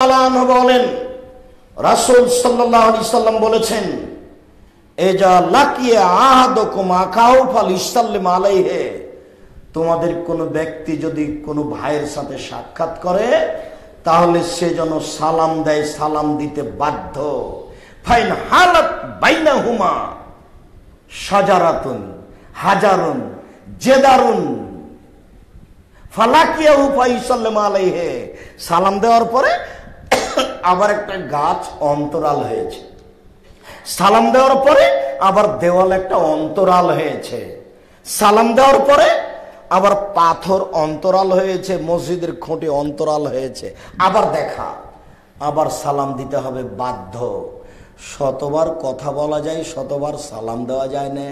বলেন রাসূল সাল্লাল্লাহু আলাইহি সাল্লাম বলেছেন, এজা লাকিয়া আহাদুকুম আখাউ ফালিসাল্লিম আলাইহি, তোমাদের কোন ব্যক্তি যদি কোনো ভাইয়ের সাথে সাক্ষাৎ করে তাহলে সে যেন সালাম দেয়, সালাম দিতে বাধ্য। ফাইন হালাত বাইনাহুমা শাজারাতুন হাজারুন জেদারুন ফালাকিয়াহু ফাইসাল্লিম আলাইহি, সালাম দেওয়ার পরে আবার একটা গাছ অন্তরাল হয়েছে, সালাম দেওয়ার পরে আবার দেওয়াল একটা অন্তরাল হয়েছে, সালাম দেওয়ার পরে আবার পাথর অন্তরাল হয়েছে, মসজিদের খুঁটি অন্তরাল হয়েছে, আবার দেখা, আবার সালাম দিতে হবে বাধ্য। শতবার কথা বলা যায়, শতবার সালাম দেওয়া যায় না।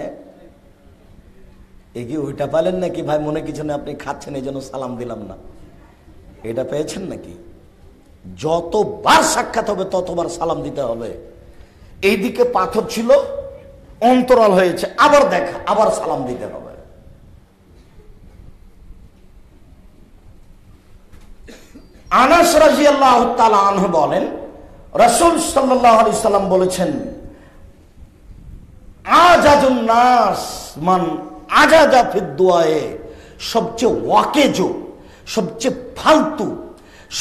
এ কি ওইটা পেলেন নাকি ভাই? মনে কিছু না, আপনি খাচ্ছেন এই জন্য সালাম দিলাম না, এটা পেয়েছেন নাকি? যতবার সাক্ষাৎ হবে ততবার সালাম দিতে হবে। এইদিকে পাথর ছিল অন্তরাল হয়েছে, আবার দেখা, আবার সালাম দিতে হবে। আনাস রাদিয়াল্লাহু তাআলা আনহু বলেন, রাসূল সাল্লাল্লাহু আলাইহি সাল্লাম বলেছেন, আজাজুন নাস মান আজাজা ফিদ দুআয়ে, সবচেয়ে ওয়াকেজো, সবচেয়ে ফালতু,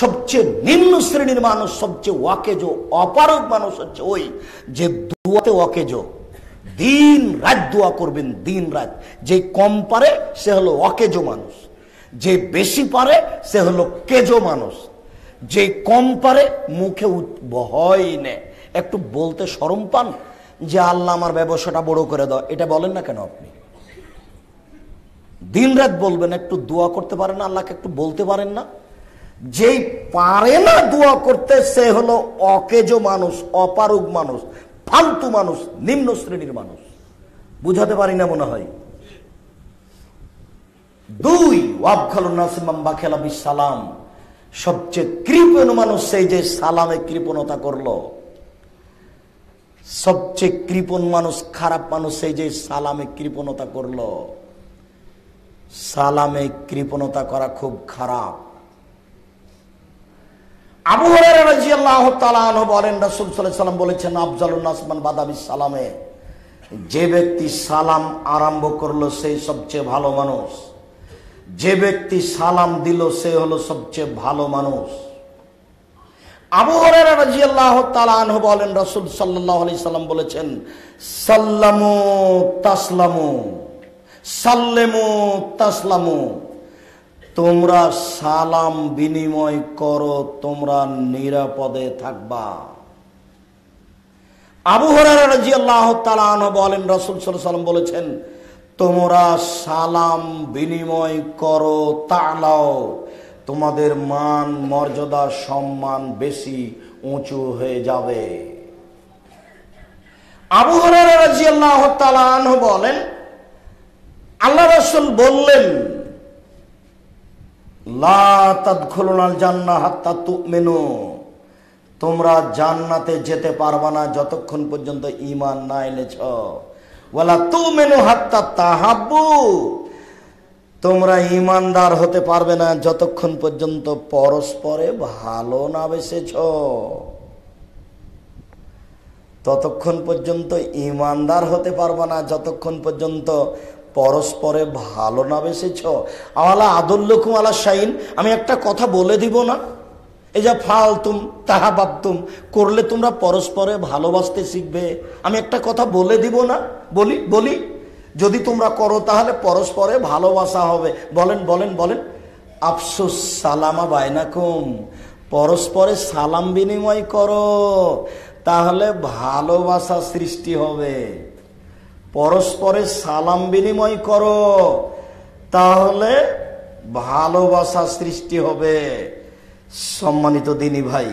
সবচেয়ে নিম্ন শ্রেণীর মানুষ, সবচেয়ে ওয়াকেজো অপারগ মানুষ হচ্ছে ওই যে দুয়াতে ওয়াকেজো, দিন রাত দোয়া করবেন, দিন রাত। যে কম পারে সে হলো ওয়াকেজো মানুষ, যে বেশি পারে সে হলো কেজো মানুষ। যে কম পারে মুখে ভয় নেই, একটু বলতে শরম পান যে আল্লাহ আমার ব্যবসাটা বড় করে দাও, এটা বলেন না কেন? আপনি দিন রাত বলবেন, একটু দোয়া করতে পারেন না, আল্লাহকে একটু বলতে পারেন না? যেই পারে না দোয়া করতে সে হলো অকেজো মানুষ, অপারগ মানুষ, ফালতু মানুষ, নিম্ন শ্রেণীর মানুষ। বুঝাতে পারি না মনে হয়। দুই, ওয়াবখালুন নাস মান বাখালা বিস সালাম, সবচেয়ে কৃপণ মানুষ সেই যে সালামে কৃপণতা করলো। সবচেয়ে কৃপণ মানুষ, খারাপ মানুষ সেই যে সালামে কৃপণতা করলো। সালামে কৃপণতা করা খুব খারাপ। আবু হুরায়রা রাদিয়াল্লাহু তাআলা আনহু বলেন, রাসূল সাল্লাল্লাহু আলাইহি ওয়াসাল্লাম বলেছেন, আফজালুন নাস মান বাদা বিস সালামে, যে ব্যক্তি সালাম আরম্ভ করলো সেই সবচেয়ে ভালো মানুষ। যে ব্যক্তি সালাম দিল সে হলো সবচেয়ে ভালো মানুষ। আবু হুরায়রা রাদিয়াল্লাহু তাআলা আনহু বলেন, রাসূল সাল্লাল্লাহু আলাইহি সাল্লাম বলেছেন, সাল্লামু তাসলামু সাল্লেমু তাসলামু, তোমরা সালাম বিনিময় করো, তোমরা নিরাপদে থাকবা। আবু হুরায়রা রাদিয়াল্লাহু তাআলা আনহু বলেন, রাসূল সাল্লাল্লাহু আলাইহি ওয়াসাল্লাম বলেছেন, তোমরা সালাম বিনিময় করো, তাআলাও, তোমাদের মান মর্যাদা সম্মান বেশি উঁচু হয়ে যাবে। আবু হুরায়রা রাদিয়াল্লাহু তাআলা আনহু বলেন, আল্লাহ রাসূল বললেন, লা তাদখুলুনাল জান্নাহ হাত্তা তুমিনু, তোমরা জান্নাতে যেতে পারবা না যতক্ষণ পর্যন্ত ঈমান না এনেছ। ওয়ালা তুমিনু হাত্তা তাহাব্বু, তোমরা ঈমানদার হতে পারবে না যতক্ষণ পর্যন্ত পরস্পরে ভালো না বেসেছ। ততক্ষণ পর্যন্ত ঈমানদার হতে পারবে না যতক্ষণ পর্যন্ত পরস্পরে ভালো না বেসেছ। আওয়ালা আদুল্লুকুম আলা শাইন, আমি একটা কথা বলে দিব না? এই যে ফালতুম তাহাবাবতুম করলে তোমরা পরস্পরে ভালোবাসতে শিখবে, আমি একটা কথা বলে দিব না? বলি যদি তোমরা করো তাহলে পরস্পরে ভালোবাসা হবে। বলেন বলেন বলেন, আফসুস সালামা বাইনাকুম, পরস্পরে সালাম বিনিময় করো, তাহলে ভালোবাসা সৃষ্টি হবে। পরস্পরে সালাম বিনিময় করো, তাহলে ভালোবাসা সৃষ্টি হবে। সম্মানিত দিনী ভাই,